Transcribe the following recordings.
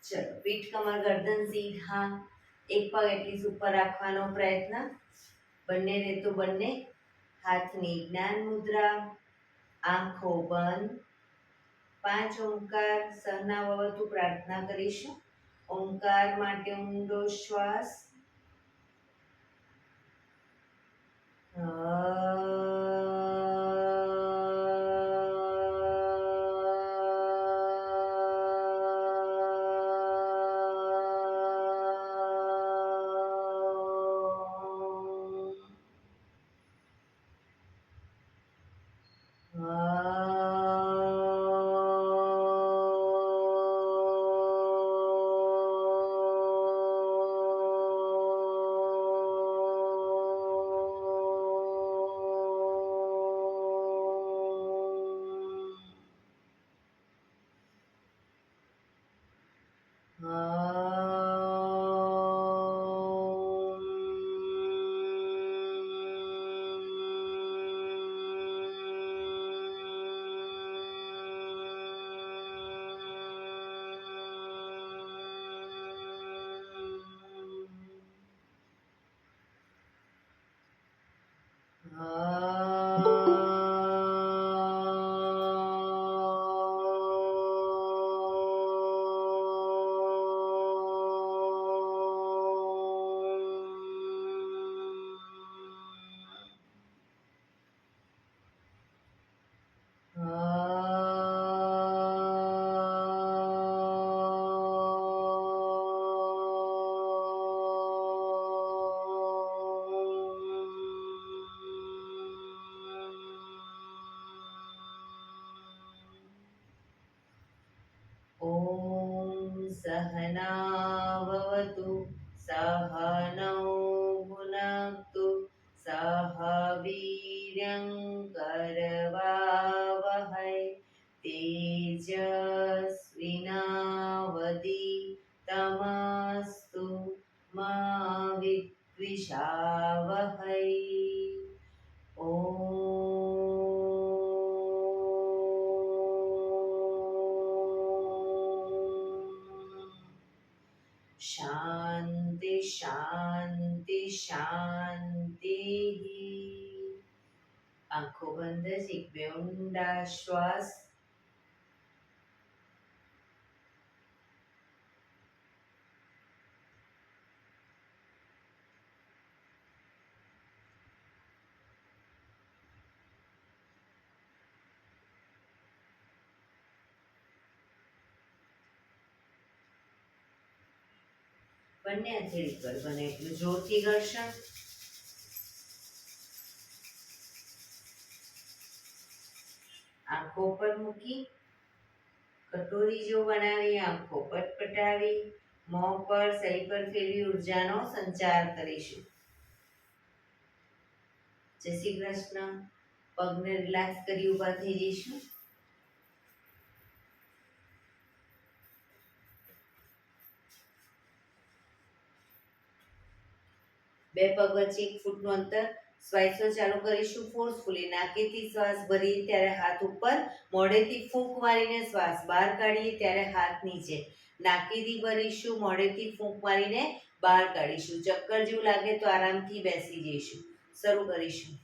ચલો, પીઠ કમર ગરદન સીધા, એક પગ એટલી ઉપર રાખવાનો પ્રયત્ન. બંને રહેતો બંને હાથની જ્ઞાન મુદ્રા, આંખો બંધ. 5 ઓમકાર સહના ભવતુ પ્રાર્થના કરીશું. ઓમકાર માટે ઊંડો શ્વાસ. सहनावतु सहनौ भुनक्तु सह वीर्यं करवावहै तेजस्विनावधीतमस्तु मा विद्विषावहै। शांति शांति शांति। आंखों बंद, एक बे ऊंडा श्वास. બંને હથેળી પર બને એટલું જોરથી ઘર્ષણ. આંખો પર મૂકી કટોરી જો બનાવી આંખો પટપટાવી મોં પર સહી પર ફેરવી ઉર્જાનો સંચાર કરીશું. જય શ્રી કૃષ્ણ. પગને રિલેક્સ કરી ઊભા થઈ જઈશું. બે પગ વચ્ચે 1 ફૂટનું અંતર. શ્વાસો ચાલુ કરીશું ફોર્સફુલી. નાકેથી શ્વાસ ભરીએ ત્યારે હાથ ઉપર, મોઢેથી ફૂંક મારીને શ્વાસ બહાર કાઢીએ ત્યારે હાથ નીચે. નાકેથી ભરીશું, મોઢેથી ફૂંક મારીને બહાર કાઢીશું. ચક્કર જેવું લાગે તો આરામથી બેસી જઈશું. શરૂ કરીશું.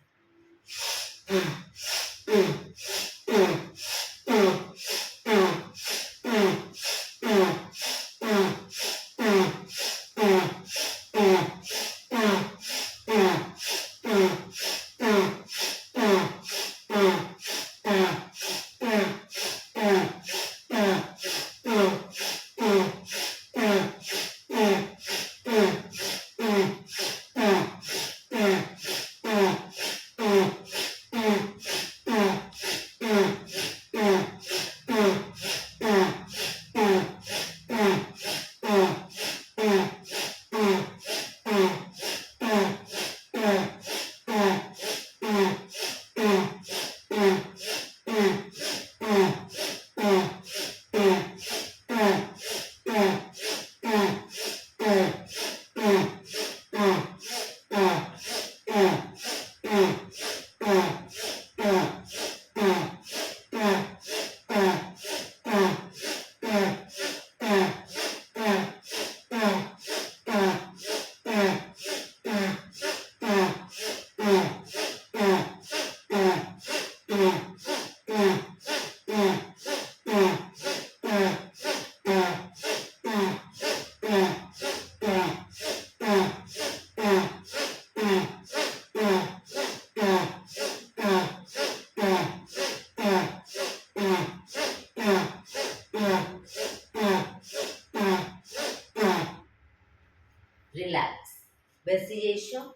બેસી જઈશું.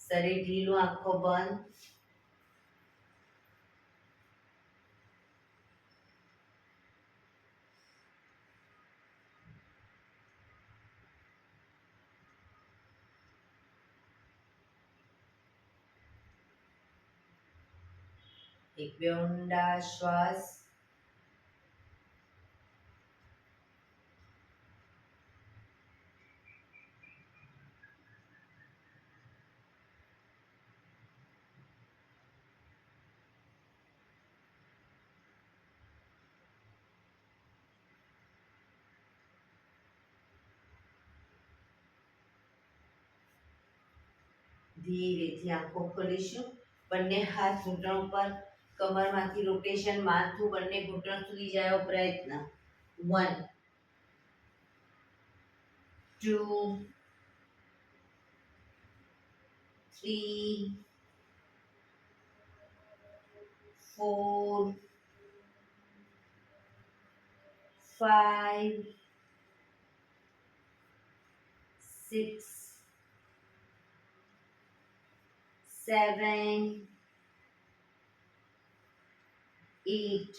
શરીર ઢીલું, આંખો બંધ. એક બે ઊંડા શ્વાસ. ધીરેથી આંખો ખોલીશું. બંને હાથ ઘૂંટણ પર, કમરમાંથી રોટેશન, માથું બંને ઘૂંટણ સુધી જાય પ્રયત્ન. 1 2 3 4 5 6 7 8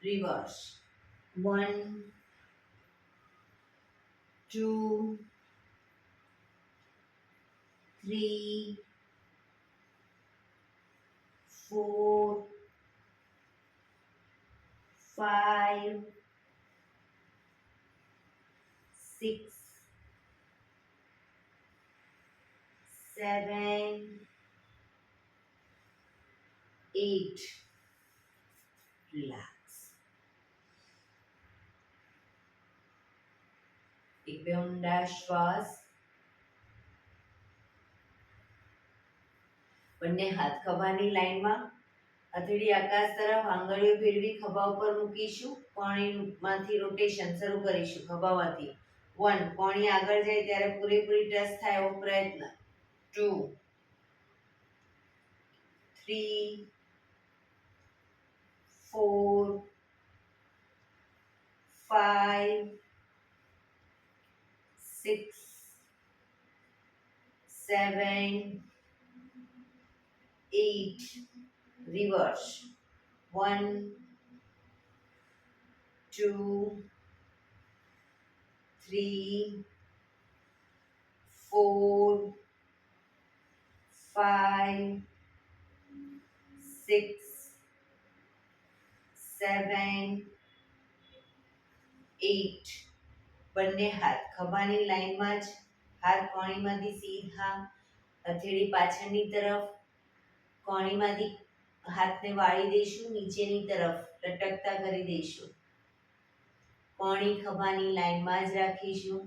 reverse. 1 2 3 4 5 6 7 8 relax. એક બે ઊંડા શ્વાસ. બંને હાથ ખભાની લાઈનમાં, હથેળી આકાશ તરફ, આંગળીઓ ફેરવી ખભા ઉપર મૂકીશું. કોણીમાંથી રોટેશન શરૂ કરીશું. ખભામાંથી 1 કોણી આગળ જાય ત્યારે પૂરેપૂરી ટચ થાય એવો પ્રયત્ન. 2 3 4 5 6 7 8 reverse. 1 2 3 4 5 6 7 8. બંને હાથ ખભાની લાઈનમાં જ, હાથ કોણીમાંથી સીધા, હથેળી પાછળની તરફ, કોણીમાંથી હાથને વાળી દઈશું, નીચેની તરફ લટકતા કરી દઈશું. કોણી ખભાની લાઈનમાં જ રાખીશું.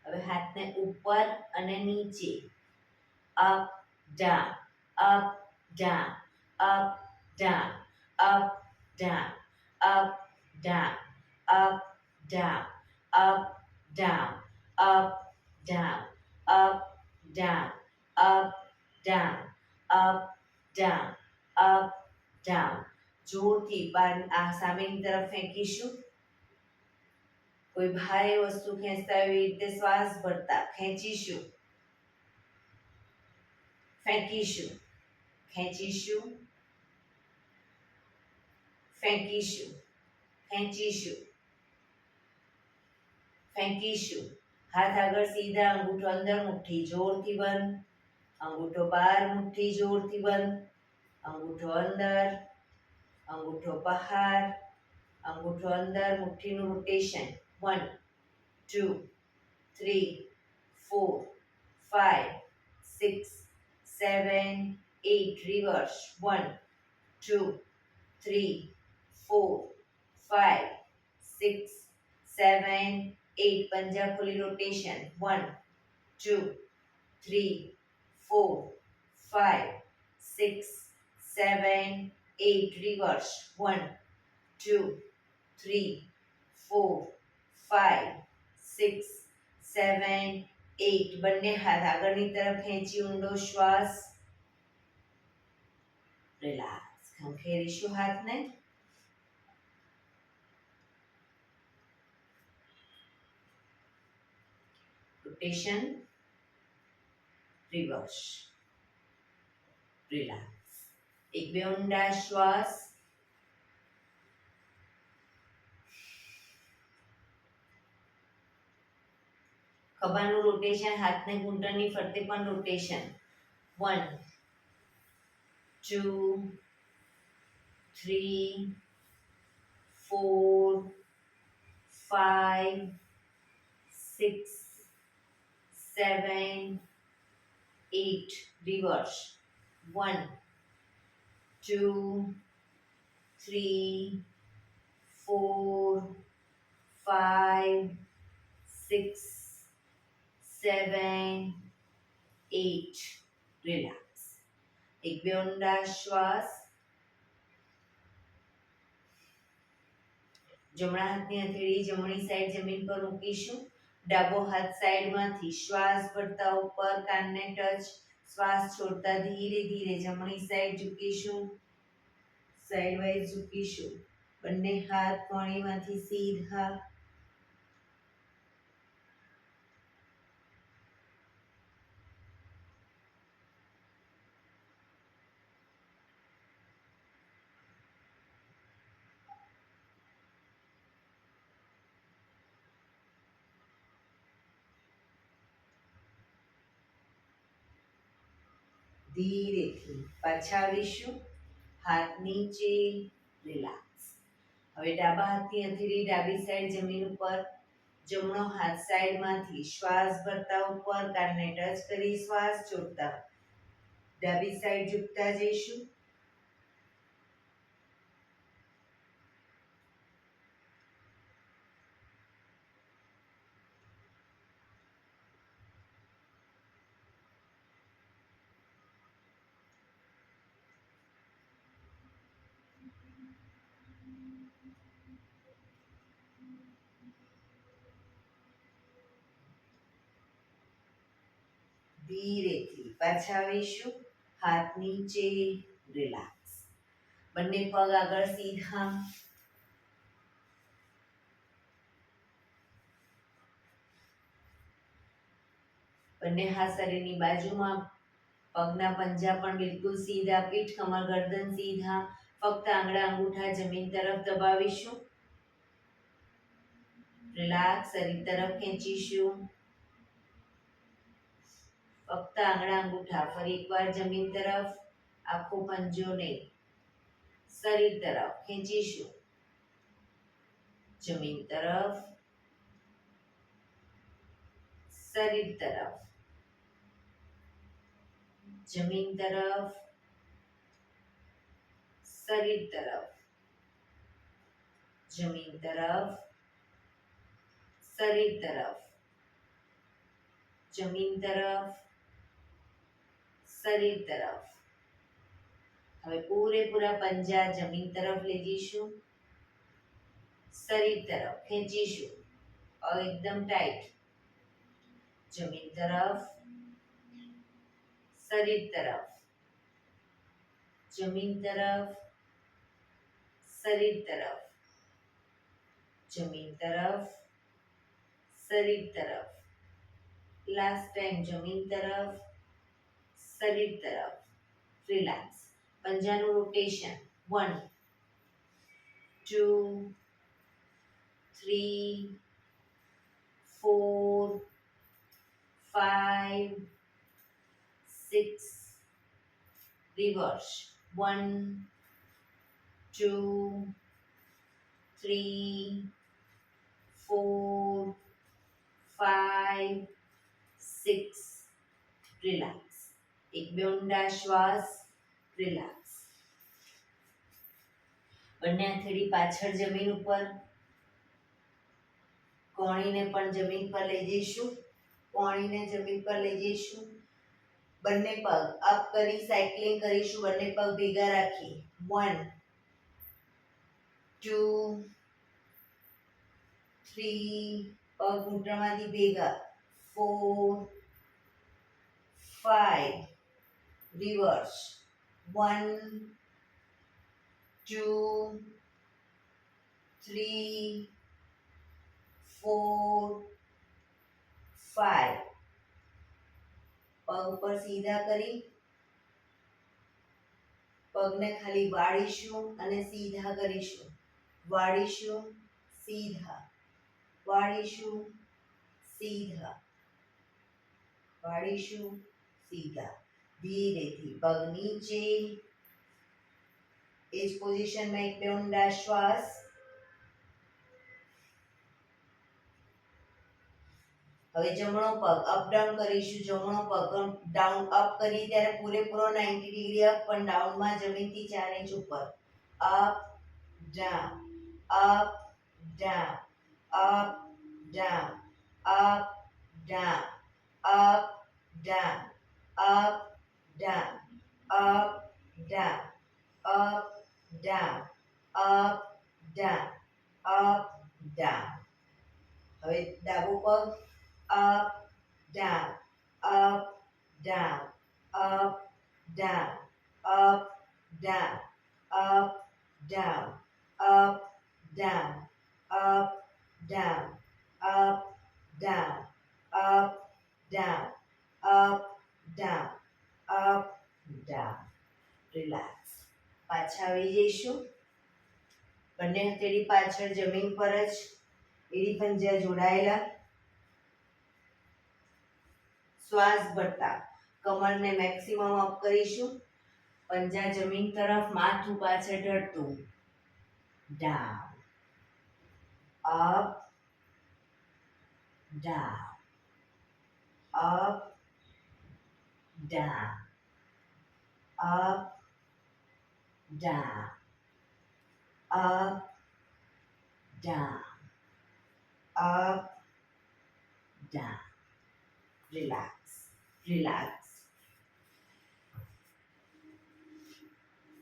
હવે હાથને ઉપર અને નીચે, up down, up down, up down, up down, up down, up down, up down, up down, up down, up down, up down, up down. જોરથી આ સામેની તરફ ફેંકીશું. કોઈ ભારે વસ્તુ ખેંચતા એવી રીતે શ્વાસ ભરતા ખેંચીશું, ફેંકીશું, ખેંચીશું, ફેંકીશું, ખેંચીશું, ફેંકીશું. હાથ આગળ સીધા, અંગૂઠો અંદર, મુઠ્ઠી જોરથી બંધ, અંગૂઠો બહાર, મુઠ્ઠી જોરથી બંધ, અંગૂઠો અંદર, અંગૂઠો બહાર, અંગૂઠો અંદર, મુઠ્ઠીનું રોટેશન. 1 2 3 4 5 6 7 8 reverse. 1 2 3 4 5 6 7 8. પંજા ખોલી રોટેશન. 1 2 3 4 5 6 7 8 reverse. 1 2 3 4 5 6 7 8 બંને હાથ આગળની તરફ ખેંચી ઊંડો શ્વાસ રિલેક્સ ખંખેરીશું હાથને રોટેશન રિવર્સ રિલેક્સ એક બે ઊંડા શ્વાસ ખભાનું રોટેશન હાથને ઘૂંટણની ફરતે પણ રોટેશન 1 2 3 4 5 6 7 8 reverse 1 2 3 4 5 6 7 8 રિલેક્સ એક બે ઊંડા શ્વાસ જમણા હાથની હથેળી જમણી સાઈડ જમીન પર મૂકીશું ડાબો હાથ સાઈડમાંથી શ્વાસ ભરતા ઉપર કાનને ટચ શ્વાસ છોડતા ધીરે ધીરે જમણી સાઈડ ઝૂકીશું સાઈડ વાઇઝ ઝૂકીશું બંને હાથ કોણીમાંથી સીધા ધીરેથી પાછા આવીશું હાથ નીચે રિલેક્સ હવે ડાબા હાથની હથેળી ડાબી સાઈડ જમીન ઉપર જમણો હાથ સાઈડમાંથી શ્વાસ ભરતા ઉપર કાનને ટચ કરી શ્વાસ છોડતા ડાબી સાઈડ ઝૂકતા જઈશું ધીરેથી પાછા આવીશું હાથ નીચે રિલેક્સ બંને પગ આગળ સીધા બંને હાથ શરીરની બાજુમાં પગના પંજા પણ બિલકુલ સીધા પીઠ કમર ગરદન સીધા ફક્ત આંગળા અંગૂઠા જમીન તરફ દબાવીશું રિલેક્સ શરીર તરફ ખેંચીશું ફક્ત આંગળા અંગૂઠા ફરી એકવાર જમીન તરફ આખો પંજો નહીં શરીર તરફ ખેંચીશું જમીન તરફ શરીર તરફ જમીન તરફ શરીર તરફ જમીન તરફ શરીર તરફ જમીન તરફ શરીર તરફ હવે પૂરેપૂરા પંજા જમીન તરફ લઈ જઈશું શરીર તરફ ખેંચીશું એકદમ ટાઈટ જમીન તરફ શરીર તરફ જમીન તરફ શરીર તરફ જમીન તરફ શરીર તરફ લાસ્ટ ટાઈમ જમીન તરફ શરીર તરફ રિલેક્સ પંજાનું રોટેશન 1 2 3 4 5 6 reverse 1 2 3 4 5 6 રિલેક્સ એક બે ઊંડા શ્વાસ રિલેક્સ બંને હથેળી પાછળ જમીન ઉપર કોણીને પણ જમીન પર લઈ જઈશું કોણીને જમીન પર લઈ જઈશું બંને પગ અપ કરી સાયકલિંગ કરીશું બંને પગ ભેગા રાખી 1 2 3 પગ ઘૂંટણમાંથી ભેગા 4 5 રિવર્સ 1 2 3 4 5 પગ ઉપર સીધા કરી પગને ખાલી વાળીશું અને સીધા કરીશું વાળીશું સીધા વાળીશું સીધા વાળીશું સીધા ધીરેથી પગ નીચે એ જ પોઝિશનમાં એક બે ઊંડા શ્વાસ હવે જમણો પગ અપ ડાઉન કરીશું જમણો પગ ડાઉન અપ કરી ત્યારે પૂરેપૂરો 90 ડિગ્રી અપ પણ ડાઉનમાં જમીનથી 4 ઇંચ ઉપર up down up down up down up down up down up down up down up down up down up down હવે ડાબો પગ up down up down up down up down up down up down up down up down up down up down up down relax પાછા આવી જઈશું બંને હથેળી પાછળ જમીન પર જ એડી પંજા જોડાયેલા શ્વાસ ભરતા કમરને મેક્સિમમ અપ કરીશું પંજા જમીન તરફ માથું પાછળ ઢળતું down up down up down up down up down up down relax relax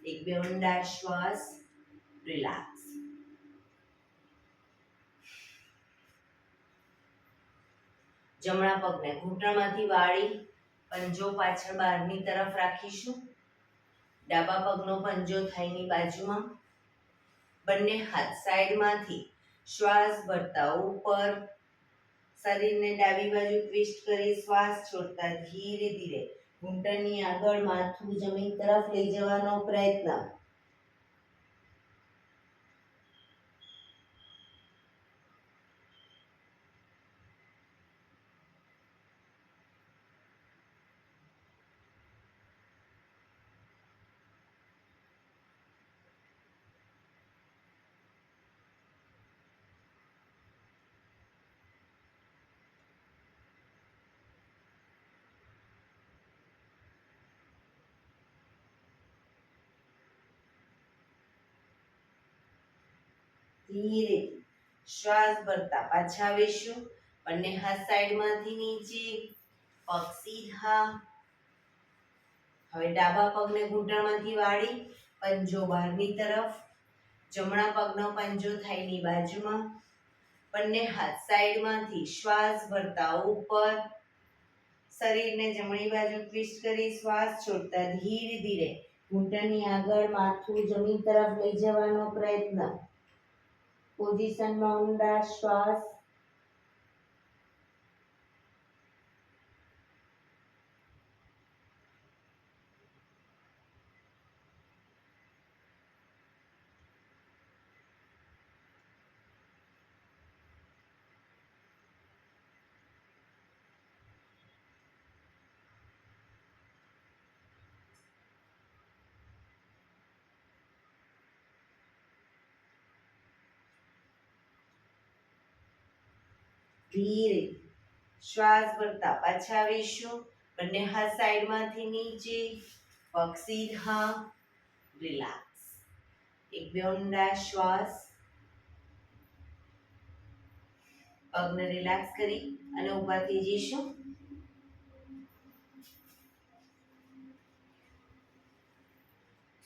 એક બે ઊંડા શ્વાસ રિલેક્સ જમણા પગને ઘૂંટણમાંથી વાળી પંજો પાછળ બહારની તરફ રાખીશું ડાબા પગનો પંજો થાઈની બાજુમાં બંને હાથ સાઈડમાંથી શ્વાસ ભરતા ઉપર શરીરને ડાબી બાજુ ટ્વિસ્ટ કરી શ્વાસ છોડતા ધીરે ધીરે ઘૂંટણની આગળ માથું જમીન તરફ લઈ જવાનો પ્રયત્ન ધીરે શ્વાસ ભરતા પાછા આવીશું બંને હાથ સાઈડમાંથી નીચે પગ સીધા હવે ડાબા પગને ઘૂંટણમાંથી વાળી પંજો બહારની તરફ જમણા પગનો પંજો થાઈની બાજુમાં બંને હાથ સાઈડમાંથી શ્વાસ ભરતા ઉપર શરીરને જમણી બાજુ ટ્વિસ્ટ કરી શ્વાસ છોડતા ધીરે ધીરે ઘૂંટણની આગળ માથું જમીન તરફ લઈ જવાનો પ્રયત્ન પોઝિશનમાં ઊંડા શ્વાસ ધીરે શ્વાસ ભરતા પાછા આવીશું બંને હાથ સાઈડમાંથી નીચે પગ સીધા રિલેક્સ એક બે ઊંડા શ્વાસ પગને રિલેક્સ કરી અને ઊભા થઈ જઈશું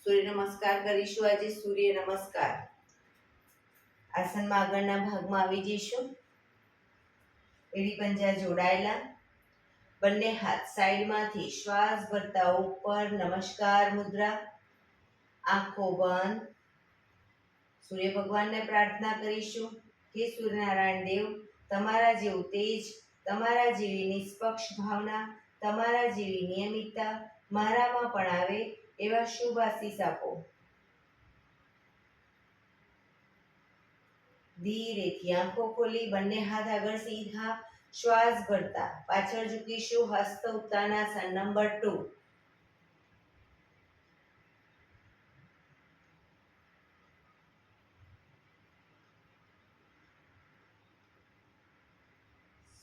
સૂર્ય નમસ્કાર કરીશું આજે સૂર્ય નમસ્કાર આસનમાં આગળના ભાગમાં આવી જઈશું. એડી પંજા જોડાયેલા, બંને હાથ સાઈડમાંથી શ્વાસ ભરતા ઉપર નમસ્કાર મુદ્રા, આંખો બંધ. સૂર્ય ભગવાનને પ્રાર્થના કરીશું કે સૂર્યનારાયણ દેવ, તમારા જેવું તેજ, તમારા જેવી નિષ્પક્ષ ભાવના, તમારા જેવી નિયમિતતા મારામાં પણ આવે એવા શુભ આશીષ આપો. ધીરેથી આંખો ખોલી બંને હાથ આગળ સીધા, શ્વાસ ભરતા પાછળ ઝૂકીશું. હસ્ત ઉત્તાનાસન નંબર 2.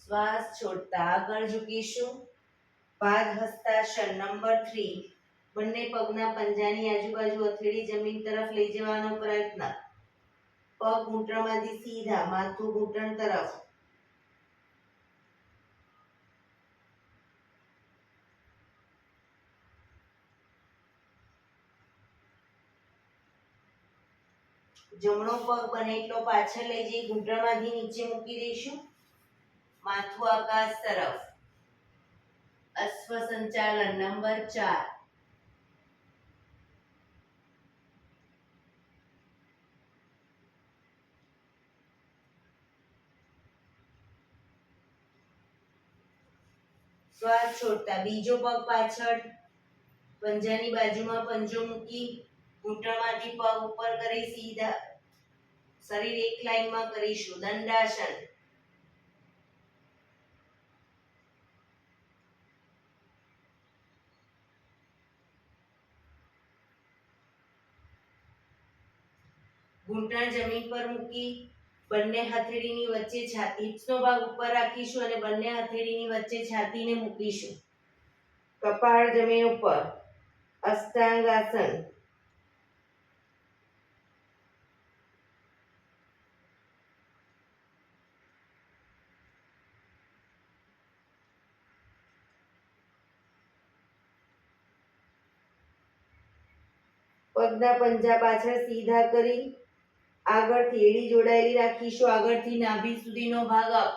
શ્વાસ છોડતા આગળ ઝૂકીશું. પાદ હસ્તાસન નંબર 3. બંને પગના પંજાની આજુબાજુ હથેળી જમીન તરફ લઈ જવાનો પ્રયત્ન. પગ ઘૂંટણમાંથી સીધા, માથું ઘૂંટણ તરફ. જમણો પગ બને એટલો પાછળ લઈ જઈ ઘૂંટણમાંથી નીચે મૂકી દઈશું. માથું આકાશ તરફ. અશ્વ સંચાલન નંબર 4. શ્વાસ છોડતા બીજો પગ પાછળ, પંજાની બાજુમાં પંજો મૂકી ઘૂંટણમાંથી પગ ઉપર કરી સીધા શરીર એક લાઈનમાં કરીશું. દંડાસન. ઘૂંટણ જમીન પર મૂકી બંને હથેળીની વચ્ચે છાતી, હિપ્સનો ભાગ ઉપર રાખીશું અને બંને હથેળીની વચ્ચે છાતીને મૂકીશું. કપાળ જમીન ઉપર. અષ્ટાંગ આસન. પગના પંજા પાછળ સીધા કરી આગળથી એડી જોડાયેલી રાખીશું. આગળથી નાભી સુધીનો ભાગ અપ.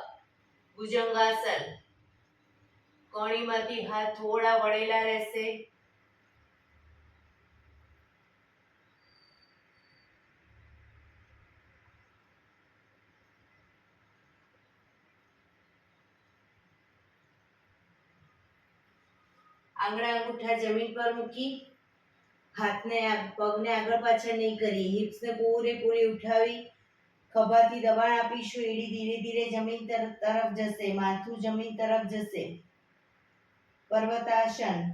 ભુજંગાસન. કોણીમાંથી હાથ થોડા વળેલા રહેશે. આંગળા અંગૂઠા જમીન પર મૂકી પગને આગળ પાછળ નહીં કરીએ. હિપ્સને પૂરેપૂરી ઉઠાવી ખભાથી દબાણ આપીશું. એડી ધીરે ધીરે જમીન તરફ જશે. માથું જમીન તરફ જશે. પર્વતાસન.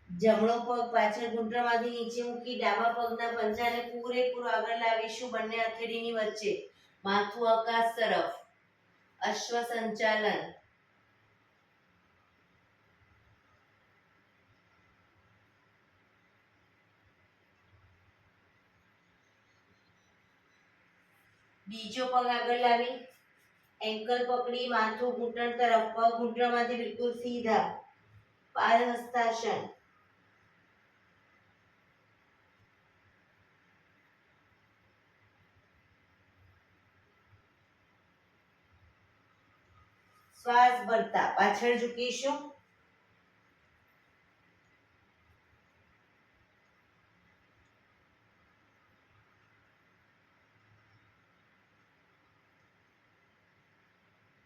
જમણો પગ પાછળ ઘૂંટણમાંથી નીચે મૂકી ડાબા પગના પંજાને પૂરેપૂરો આગળ લાવીશું બંને હથેળીની વચ્ચે. માથું આકાશ તરફ. અશ્વ સંચાલન. બીજો પગ આગળ લાવી એન્કલ પકડી માથું ઘૂંટણ તરફ, પગ ઘૂંટણમાંથી બિલકુલ સીધા. પાદ હસ્તાસન. શ્વાસ ભરતા પાછળ ઝૂકીશું.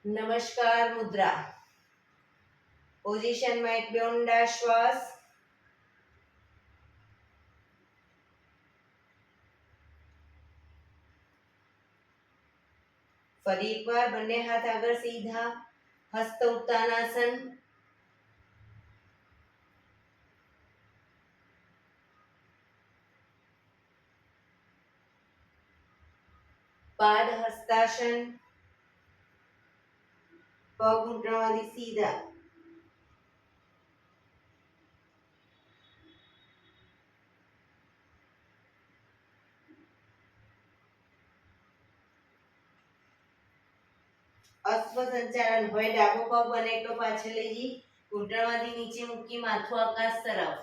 નમસ્કાર મુદ્રા. પોઝિશનમાં એક બે ઊંડા શ્વાસ. ફરી એકવાર બંને હાથ આગળ સીધા. હસ્ત ઉત્તાનાસન. પાદ હસ્તાસન. પગ ઘૂંટણમાંથી સીધા. અશ્વ સંચાલન હોય ડાબો પગ બને એટલો પાછળ લઈ જઈ ઘૂંટણમાંથી નીચે મૂકી માથું આકાશ તરફ.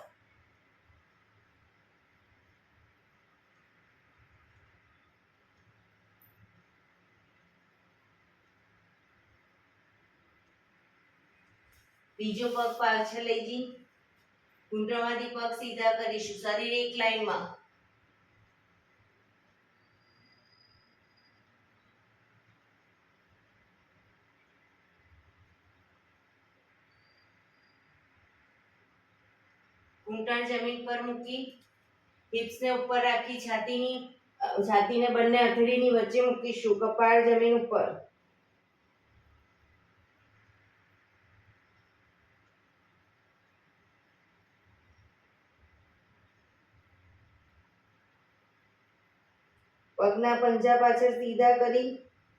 બીજો પગ પાછળ લઈ જઈ ઘૂંટણમાંથી પગ સીધા કરીશું. શરીર એક લાઈનમાં. ઘૂંટણ જમીન પર મૂકી હિપ્સને ઉપર રાખી છાતીને બંને હથેળીની વચ્ચે મૂકીશું. કપાળ જમીન ઉપર. પગના પંજા પાછળ સીધા કરી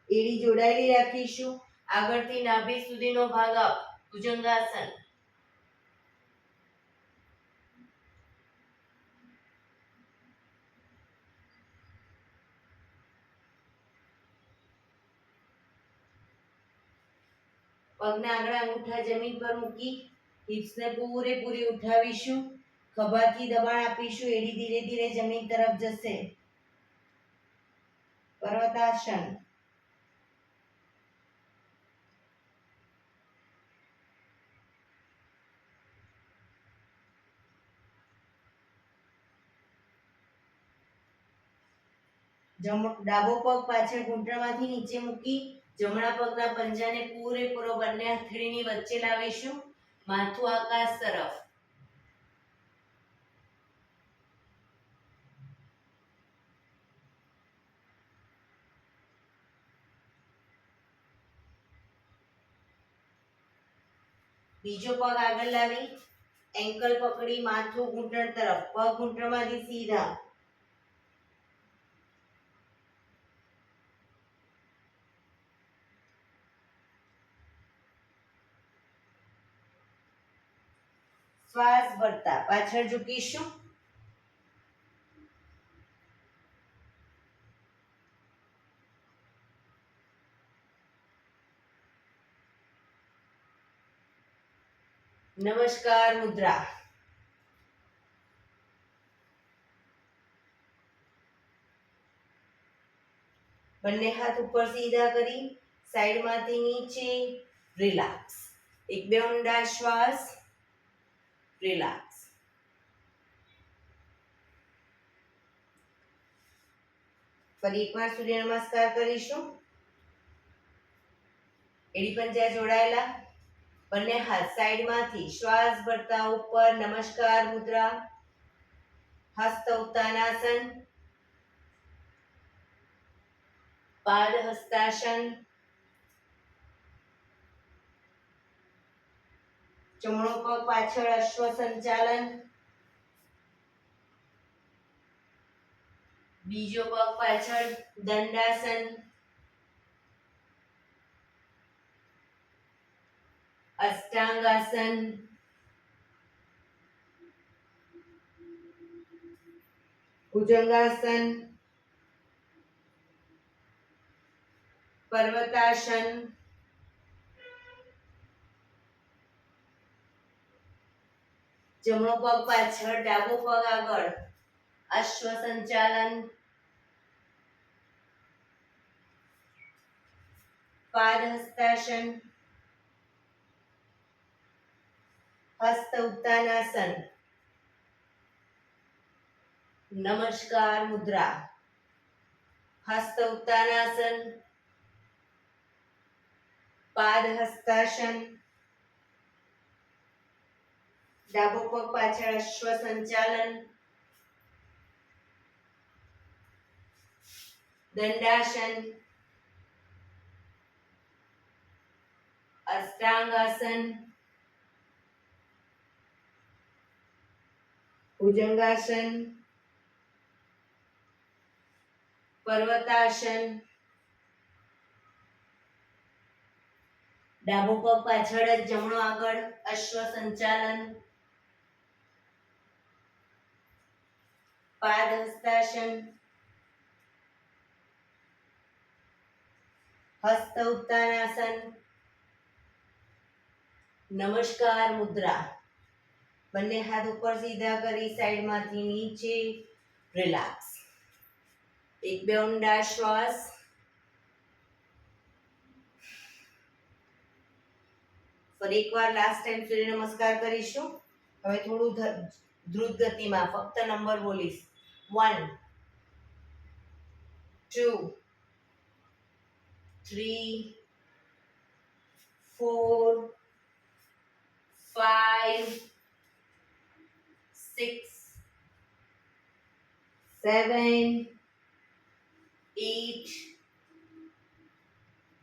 એડી જોડાયેલી રાખીશું. આગળથી નાભી સુધીનો ભાગ અપ. ભુજંગાસન. પગના આગળ અંગૂઠા જમીન પર મૂકી હિપ્સને પૂરેપૂરી ઉઠાવીશું. ખભાથી દબાણ આપીશું. એડી ધીરે ધીરે જમીન તરફ જશે. પર્વતાસન. ડાબો પગ પાછળ ઘૂંટણમાંથી નીચે મૂકી જમણા પગના પંજાને પૂરેપૂરો બંને હથેળીની વચ્ચે લાવીશું. માથું આકાશ તરફ. બીજો પગ આગળ લાવી એન્કલ પકડી માથું ઘૂંટણ તરફ. પગ ઘૂંટણમાંથી સીધા. શ્વાસ ભરતા પાછળ ઝૂકીશું. નમસ્કાર મુદ્રા. બંને હાથ ઉપર સીધા કરી સાઈડમાંથી નીચે રિલેક્સ. એક બે ઊંડા શ્વાસ. રિલેક્સ. ફરી એકવાર સૂર્ય નમસ્કાર કરીશું. એડી પંજા જોડાયેલા. બંને હાથ સાઈડમાંથી શ્વાસ ભરતા ઉપર. નમસ્કાર મુદ્રા. હસ્ત ઉત્તાનાસન. પાદ હસ્તાસન. જમણો પગ પાછળ અશ્વ સંચાલન. બીજો પગ પાછળ દંડાસન. અષ્ટાંગાસન. ભુજંગાસન. પર્વતાસન. જમણો પગ પાછળ ડાબો પગ આગળ. અશ્વ સંચાલન. પાદ હસ્તાસન. હસ્ત ઉત્તાનાસન. નમસ્કાર મુદ્રા. હસ્ત ઉત્તાનાસન. પાદ હસ્તાસન. ડાબો પગ પાછળ અશ્વ સંચાલન. દંડાસન. અષ્ટાંગાસન. ભુજંગાસન. પર્વતાસન. ડાબો પગ પાછળ જ જમણો આગળ. અશ્વ સંચાલન. પાદ હસ્તાસન. હસ્ત ઉત્તાનાસન, નમસ્કાર મુદ્રા. બંને હાથ ઉપર સીધા કરી સાઈડમાંથી નીચે, રિલેક્સ. એક બે ઊંડા શ્વાસ. ફરી એકવાર લાસ્ટ ટાઈમ સૂર્ય નમસ્કાર કરીશું. હવે થોડું દ્રુત ગતિમાં ફક્ત નંબર બોલીશ. 1 2 3 4 5 6 7 8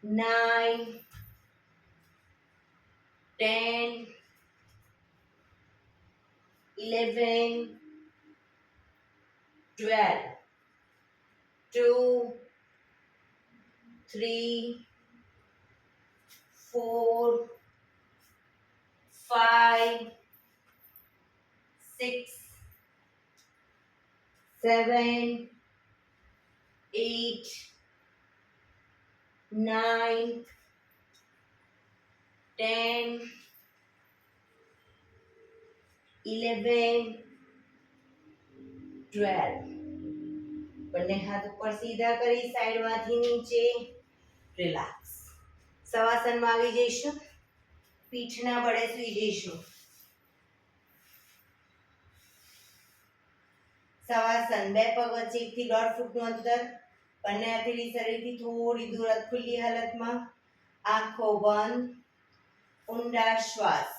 9 10 11 12 2 3 4 5 6 7 8 9 10 11 12. બંને હાથ ઉપર સીધા કરી સાઈડમાંથી નીચે, રિલેક્સ. શવાસનમાં આવી જઈશું. પીઠના બળે સૂઈ જઈશું. શવાસન, બે પગ વચ્ચે 1 થી 1.5 ફૂટનું અંતર. બંને હથેળી શરીરથી થોડી દૂર, ખુલ્લી હાલતમાં. આંખો બંધ. ઊંડા શ્વાસ.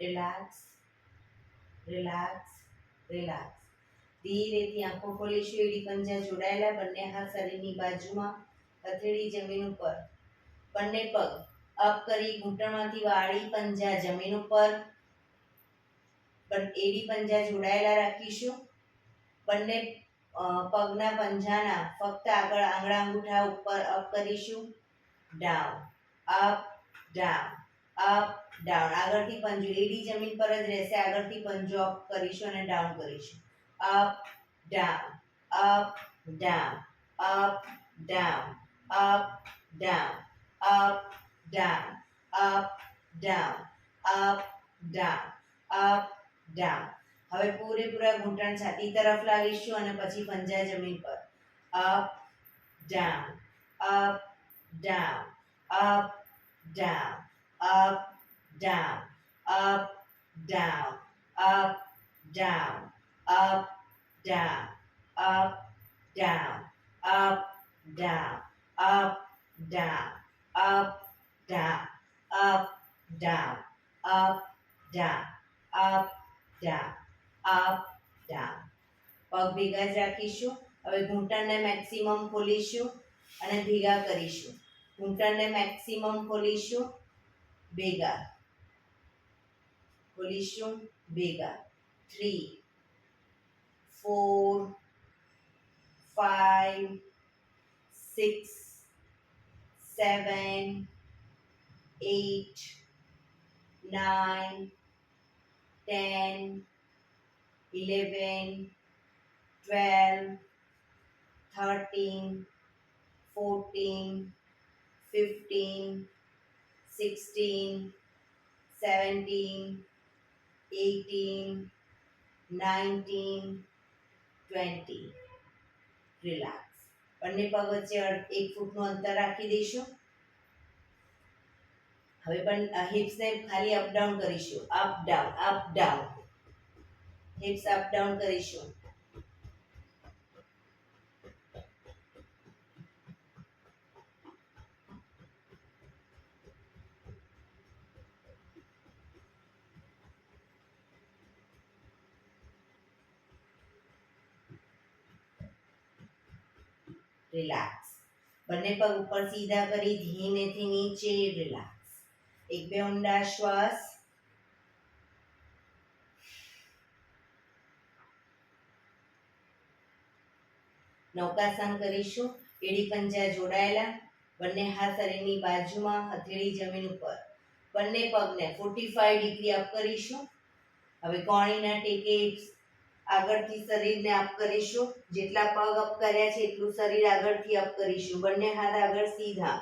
Relax, relax, relax. ધીરેથી આંખો ખોલીશું. એડી પંજા જોડાયેલા. બંને હાથ શરીરની બાજુમાં. હથેળી જમીન ઉપર. બંને પગ અપ કરી ઘૂંટણમાંથી વાળી પંજા જમીન ઉપર. એડી પંજા જોડાયેલા રાખીશું. બંને પગના પંજાના ફક્ત આગળ આંગળા અંગૂઠા ઉપર અપ કરીશું. Down, up, down, up, down. આગળથી પંજો એડી જમીન પર જ રહેશે. આગળથી પંજો અપ કરીશું અને ડાઉન કરીશું. Up, down, up, down, up, down, up, down, up, down, up, down, up, down, up, down. હવે પૂરેપૂરા ઘૂંટણ છાતી તરફ લાવીશું અને પછી પંજા જમીન પર. Up, down, up, down, up, down, up, down, up, down, up, down, up, down, up, down, up, down, up, down, up, down, up, down, up, down, up, down, up, down. પગ ભેગા જ રાખીશું. હવે ઘૂંટણને મેક્સિમમ ખોલીશું અને ભેગા કરીશું. ઘૂંટણને maximum ખોલીશું, ભેગા ખોલીશું, ભેગા. 3 4 5 6 7 8 9 10 11 12, 13, 14, 15, 16, 17, 18, 19, 20. રિલેક્સ. બંને પગ વચ્ચે 1 ફૂટનું અંતર રાખી દઈશું. હવે પણ હિપ્સને ખાલી અપ ડાઉન કરીશું. Up down, up down. Hips up down કરીશું. રિલેક્સ. બંને પગ ઉપર સીધા કરી ધીમેથી નીચે. રિલેક્સ. એક બે ઊંડા શ્વાસ. નૌકાસન કરીશું. એડી પંજા જોડાયેલા. બંને હાથ શરીરની બાજુમાં, હથેળી જમીન ઉપર. બંને પગને 45 ડિગ્રી અપ કરીશું. હવે કોણીના ટેકે આગળથી શરીરને અપ કરીશું. જેટલા પગ અપ કર્યા છે એટલું શરીર આગળથી અપ કરીશું. બંને હાથ આગળ સીધા.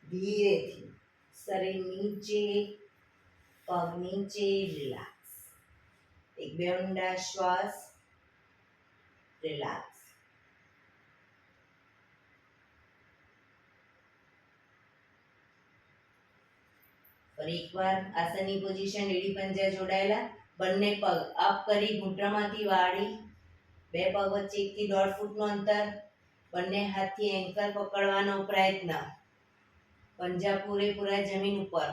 ધીરેથી શરીર નીચે, પગ નીચે. રિલેક્સ. એક બે ઊંડા શ્વાસ. રિલેક્સ. ફરી એકવાર આસનની પોઝિશન. એડી પંજા જોડાયેલા. બંને પગ અપ કરી ઘૂંટણમાંથી વાળી. બે પગ વચ્ચે 1 થી 1.5 ફૂટનું અંતર. બંને હાથથી એન્કલ પકડવાનો પ્રયત્ન. પંજા પૂરેપૂરા જમીન ઉપર.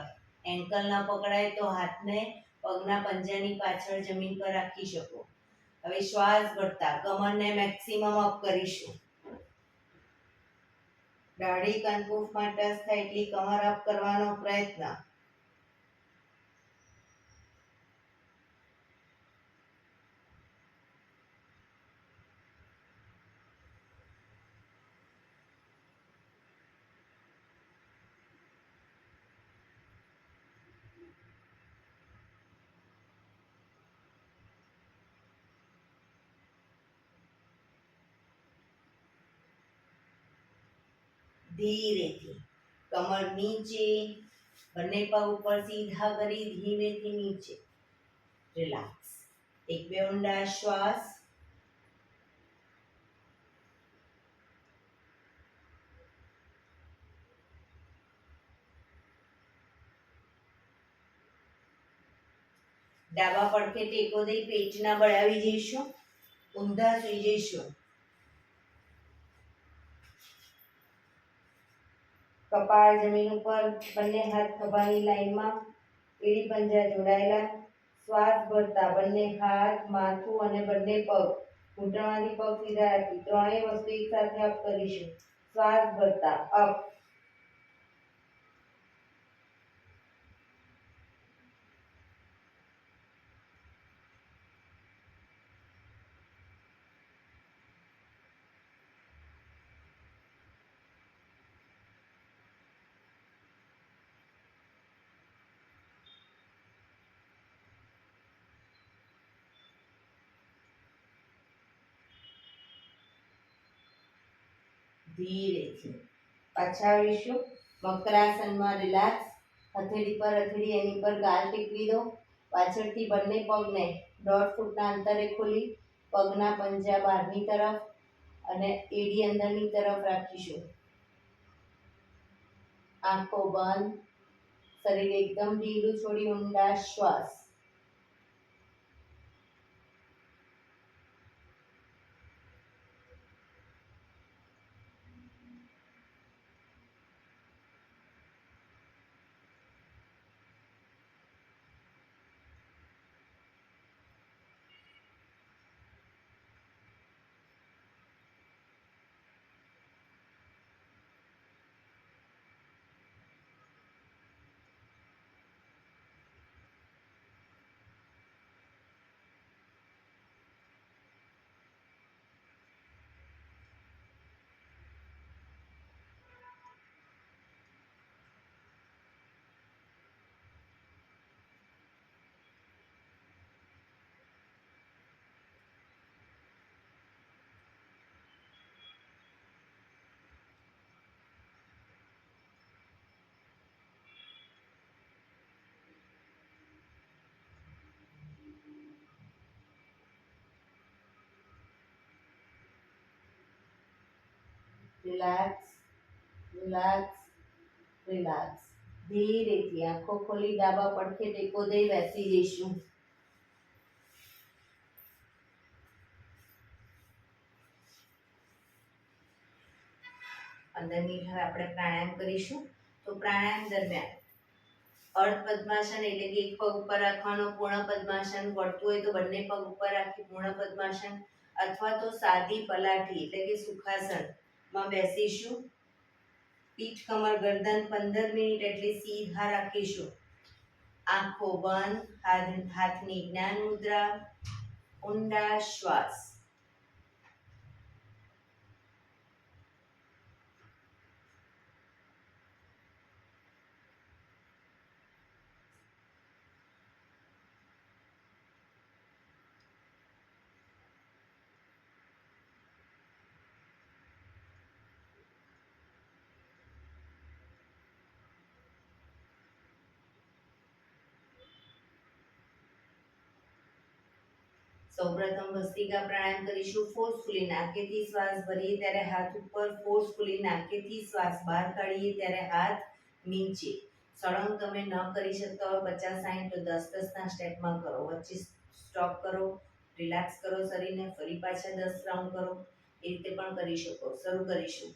એન્કલ ના પકડાય તો હાથને પગના પંજાની પાછળ જમીન પર રાખી શકો. હવે શ્વાસ ભરતા કમરને મેક્સિમમ અપ કરીશું. દાઢી કનકુફમાં ટચ થાય એટલી કમર અપ કરવાનો પ્રયત્ન. ધીરેથી કમર નીચે. બંને પગ ઉપર સીધા કરી ધીમેથી નીચે. રિલેક્સ. એક બે ઊંડા શ્વાસ. ડાબા પડખે ટેકો દઈ પેટના બળ આવી જઈશું. ઊંધા સુઈ જઈશું. કપાળ જમીન ઉપર. બંને હાથ ખભાની લાઈનમાં. એડી પંજા જોડાયેલા. શ્વાસ ભરતા બંને હાથ, માથું અને બંને પગ ઘૂંટણમાંથી પગ સીધા રાખી ત્રણેય વસ્તુ એકસાથે અપ કરીશું. શ્વાસ ભરતા અપ. ધીરેથી પાછા આવીશું. મકરાસનમાં. રિલેક્સ. હથેળી પર હથેળી એની પર ગાલ ટેકવી દો. પાછળથી બંને પગને 1.5 ફૂટના અંતરે ખોલી પગના પંજા બહારની તરફ અને એડી અંદરની તરફ રાખીશું. આંખો બંધ. શરીર એકદમ ઢીલું છોડી ઊંડા શ્વાસ. Relax, relax, relax. ધીરેથી આંખો ખોલી ડાબા પડખે ટેકો દઈ બેસી જઈશું. અંદર મીઠા આપણે પ્રાણાયામ કરીશું. તો પ્રાણાયામ દરમિયાન અર્ધ પદ્માસન એટલે કે એક પગ ઉપર રાખવાનો, પૂર્ણ પદ્માસન વળતું હોય તો બંને પગ ઉપર રાખી પૂર્ણ પદ્માસન, અથવા તો સાદી પલાઠી એટલે કે સુખાસન માં બેસીશું. પીઠ કમર ગરદન 15 મિનિટ એટલે સીધા રાખીશું. આંખો બંધ, હાથની જ્ઞાન મુદ્રા, ઊંડા શ્વાસ. સૌપ્રથમ ભસ્ત્રિકા પ્રાણાયામ કરીશું. ફોર્સફુલી નાકેથી શ્વાસ ભરીએ ત્યારે હાથ ઉપર, ફોર્સફુલી નાકેથી શ્વાસ બહાર કાઢીએ ત્યારે હાથ નીચે. સળંગ તમે ન કરી શકતા હોય 50-60 તો 10-10 ના સ્ટેપમાં કરો. વચ્ચે સ્ટોપ કરો, રિલેક્સ કરો શરીરને, ફરી પાછા 10 રાઉન્ડ કરો. એ રીતે પણ કરી શકો. શરૂ કરીશું.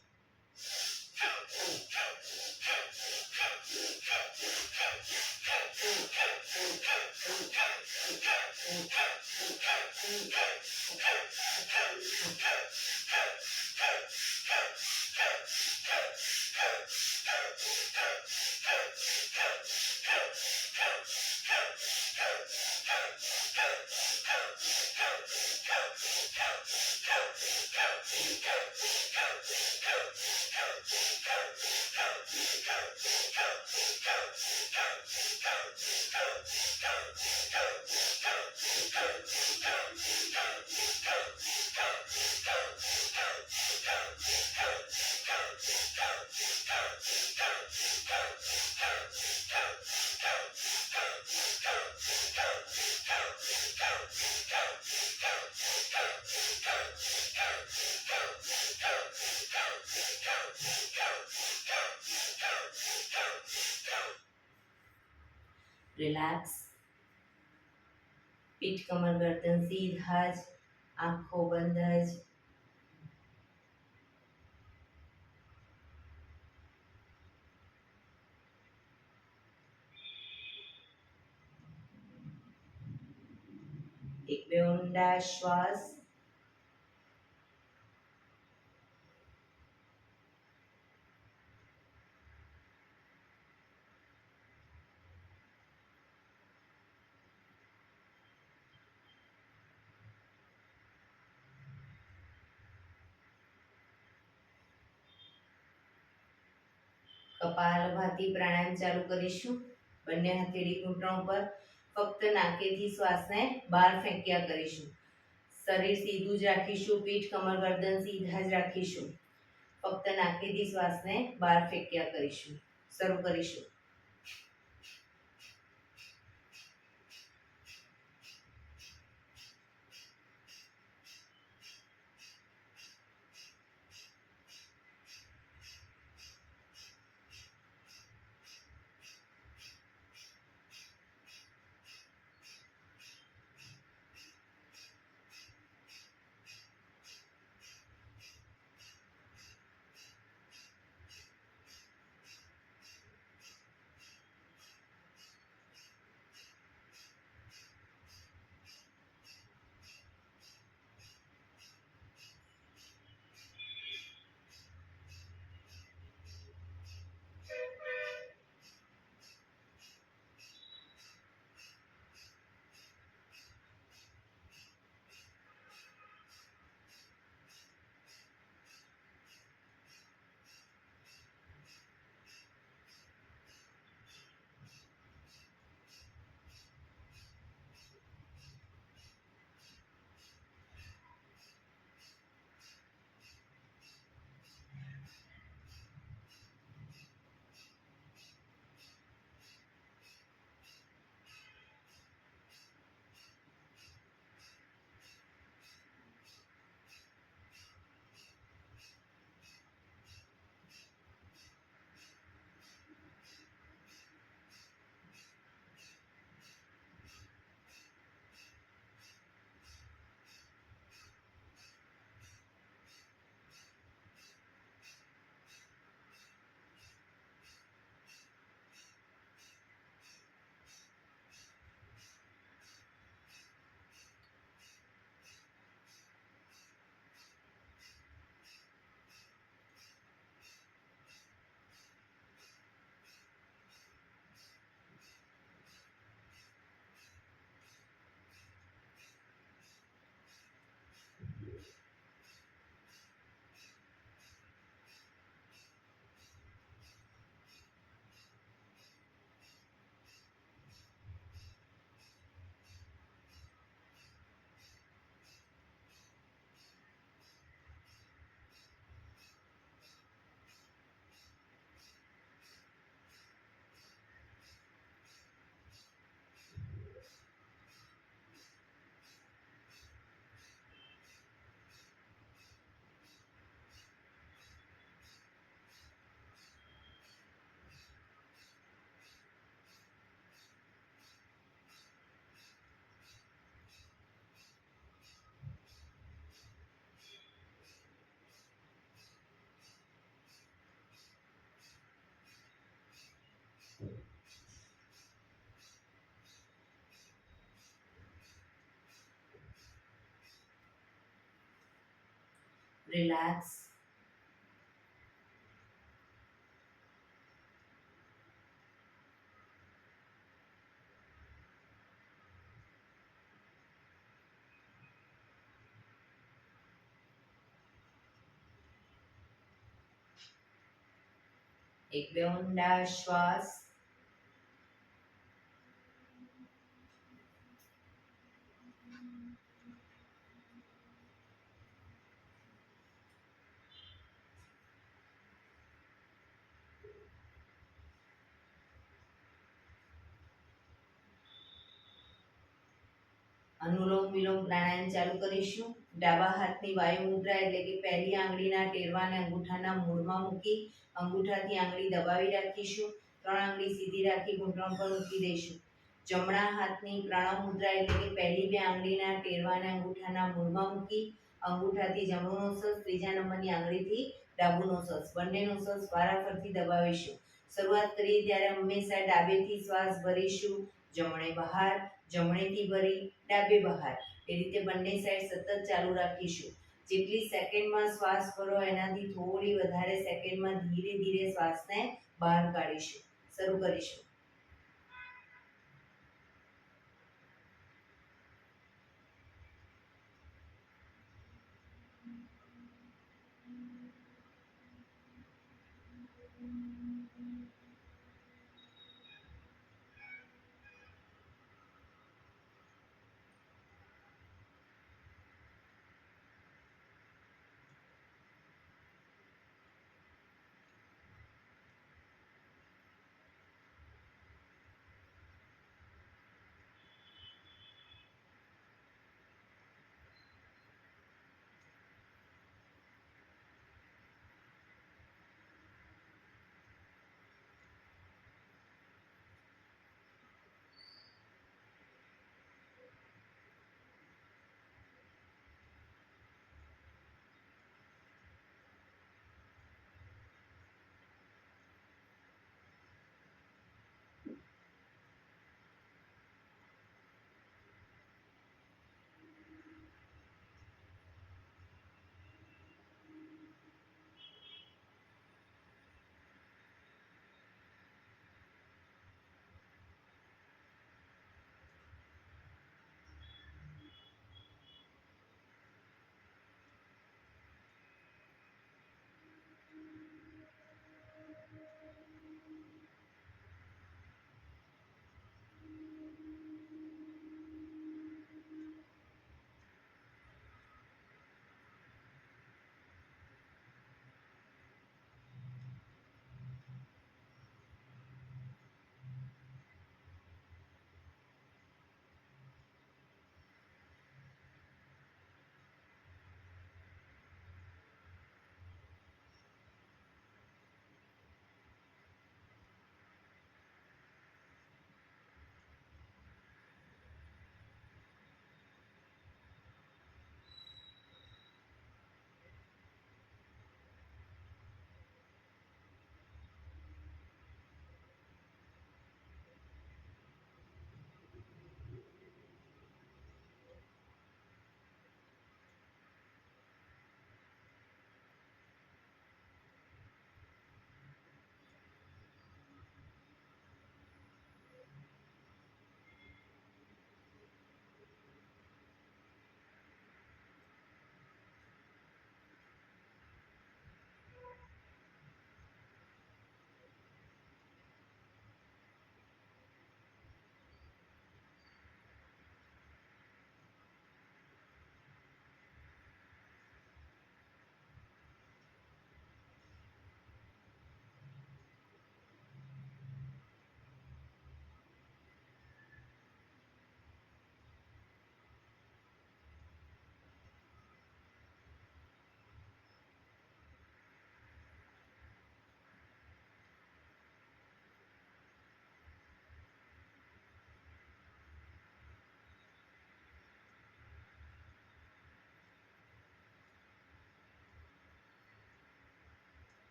રિલેક્સ. પીઠ કમર ગરદન સીધા જ, આંખો બંધ જ. એક બે ઊંડા શ્વાસ. કપાલભાતિ પ્રાણાયામ ચાલુ કરીશું. બંને હથેળી ઘૂંટણ પર. ફક્ત નાકેથી શ્વાસને બહાર ફેંક્યા કરીશું. શરીર સીધું જ રાખીશું. પીઠ કમર ગરદન સીધા જ રાખીશું. ફક્ત નાકેથી શ્વાસને બહાર ફેંક્યા કરીશું. શરૂ કરીશું. રિલેક્સ. એક બે ઊંડા શ્વાસ. અનુલોમ વિલોમ પ્રાણાયામ ચાલુ કરીશું. ડાબા હાથની વાયુ મુદ્રા એટલે કે પહેલી આંગળીના ટેરવાને અંગૂઠાના મૂળમાં મૂકી અંગૂઠાથી આંગળી દબાવી રાખીશું. 3 આંગળી સીધી રાખી ઘૂંટણ પર મૂકી દઈશું. જમણા હાથની પ્રણવ મુદ્રા એટલે કે પહેલી 2 આંગળીના ટેરવાને અંગૂઠાના મૂળમાં મૂકી અંગૂઠાથી જમણું નોસસ, ત્રીજા નંબરની આંગળીથી ડાબું નોસસ, બંને નોસસ વારાફરતી દબાવીશું. શરૂઆત કરીએ ત્યારે હંમેશા ડાબેથી શ્વાસ ભરીશું, જમણે બહાર, જમણેથી ભરી ડાબે બહાર. એ રીતે બંને સાઈડ સતત ચાલુ રાખીશું. જેટલી સેકન્ડમાં શ્વાસ ભરો એનાથી થોડી વધારે સેકન્ડમાં ધીરે ધીરે શ્વાસને બહાર કાઢીશું. શરૂ કરીશું.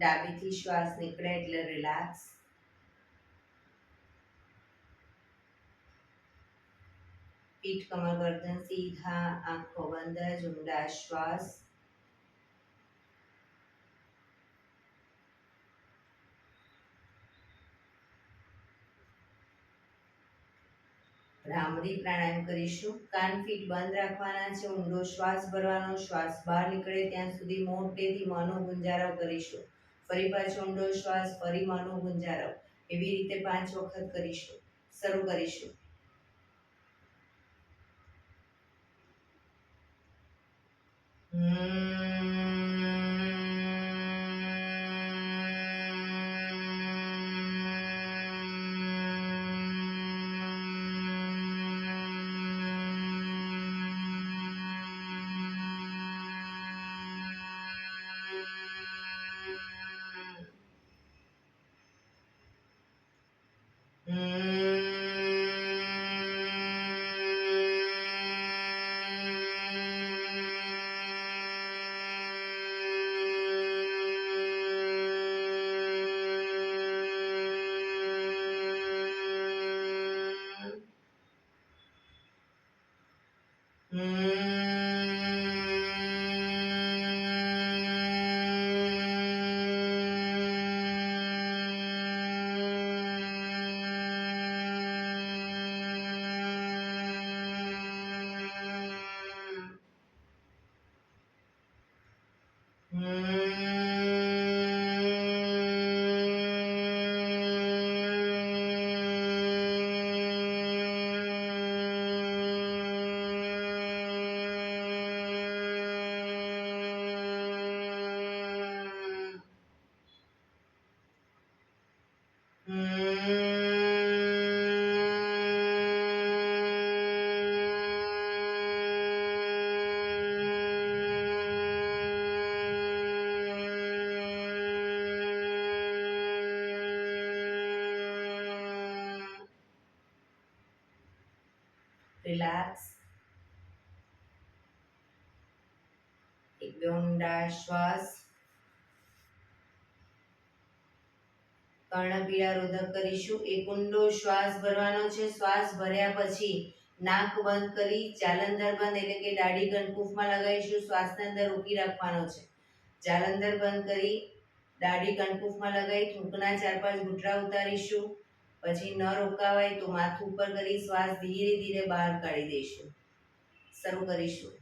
ડાબીથી શ્વાસ નીકળે એટલે રિલેક્સ. પીઠ કમર ગરદન સીધા, આંખો બંધ, ઊંડા શ્વાસ. ભ્રામરી પ્રાણાયામ કરીશું. કાન ફીટ બંધ રાખવાના છે. ઊંડો શ્વાસ ભરવાનો. શ્વાસ બહાર નીકળે ત્યાં સુધી મોટેથી મોંનો ગુંજારવ કરીશું. ફરી પાછો ઊંડો શ્વાસ, ફરી મોંનો ગુંજારવ. એવી રીતે 5 વખત કરીશું. શરૂ કરીશું. રિલેક્સ. એક બે ઊંડા શ્વાસ. કર્ણપીળા રોધક કરીશું. એક ઊંડો શ્વાસ ભરવાનો છે. શ્વાસ ભર્યા પછી નાક બંધ કરી જાલંધર બંધ એટલે કે દાઢી કણકુફમાં લગાવીશું. શ્વાસને અંદર રોકી રાખવાનો છે. જાલંધર બંધ કરી દાઢી કણકુફમાં લગાવી થૂંકના 4-5 ઘૂંટડા ઉતારીશું. પછી ન રોકાવાય તો માથું ઉપર કરી શ્વાસ ધીરે ધીરે બહાર કાઢી દઈશું. શરૂ કરીશું.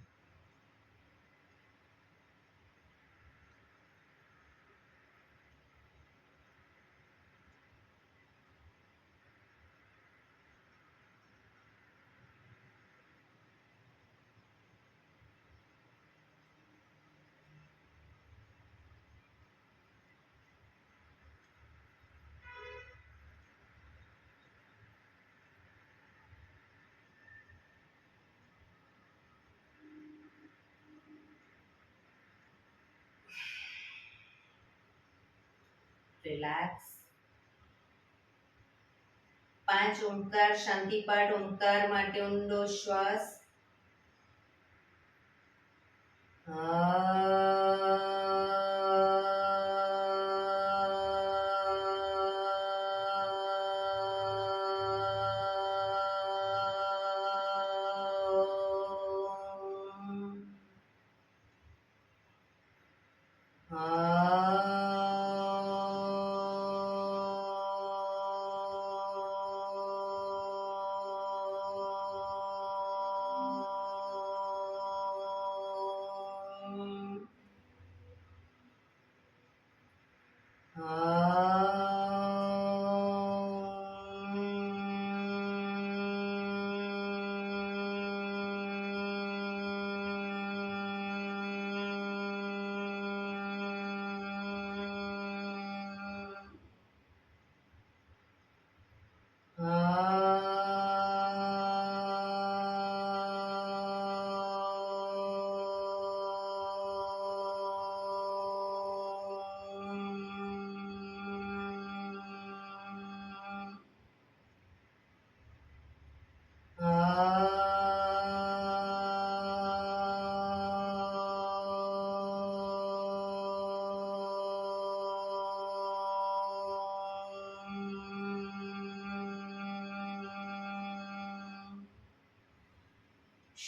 રિલેક્સ. 5 ઓમકાર શાંતિપાઠ. ઓમકાર માટે ઊંડો શ્વાસ.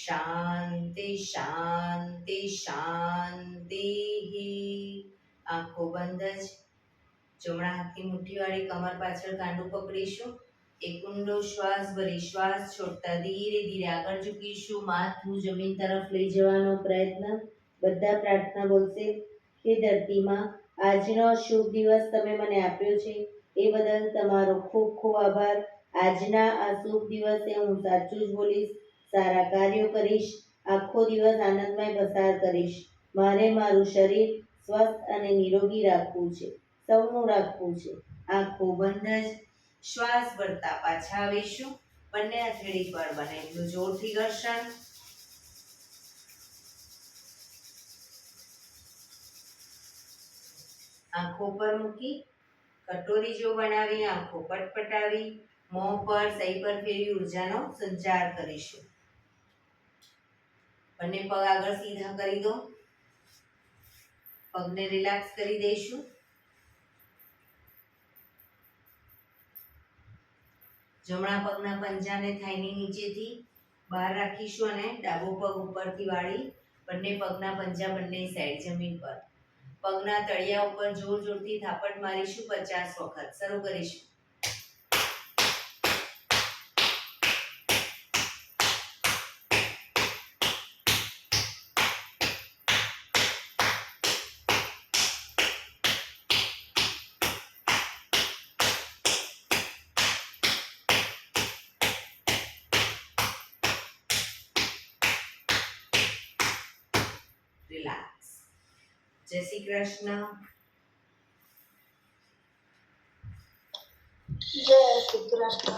શાંતિ શાંતિ શાંતિ. આંખો બંધ જ. જમણા હાથની મુઠ્ઠીવાળી કમર પાછળ કાંડું પકડીશું. એક ઊંડો શ્વાસ ભરી શ્વાસ છોડતા ધીરે ધીરે આગળ ઝૂકીશું. માથું જમીન તરફ લઈ જવાનો પ્રયત્ન. બધા પ્રાર્થના બોલશે. હે ધરતીમાં, આજનો શુભ દિવસ તમે મને આપ્યો છે એ બદલ તમારો ખૂબ ખૂબ આભાર. આજના આ શુભ દિવસે હું સાચું જ બોલીશ, સારા કાર્યો કરીશ, આખો દિવસ આનંદમય પસાર કરીશ. મારે મારું શરીર સ્વસ્થ અને નિરોગી રાખવું છે, સૌનું રાખવું છે. આંખો બંધ જ. શ્વાસ ભરતા પાછા આવીશું. બંને હથેળી પર બને એટલું જોરથી ઘર્ષણ. આંખો પર મૂકી કટોરી જો બનાવી આંખો પટપટાવી મોં પર સહી પર ફેરવી ઉર્જાનો સંચાર કરીશું. બંને પગ આગળ સીધા કરી દો. પગને રિલેક્સ કરી દઈશું. જમણા પગના પંજાને થાઈની નીચેથી બહાર રાખીશું અને ડાબો પગ ઉપરથી વાળી બંને પગના પંજા બંને સાઈડ જમીન પર. પગના તળિયા ઉપર જોર જોરથી થાપટ મારીશું 50 વખત. શરૂ કરીશું. રિલેક્સ. જય શ્રી કૃષ્ણ. જય શ્રી કૃષ્ણ.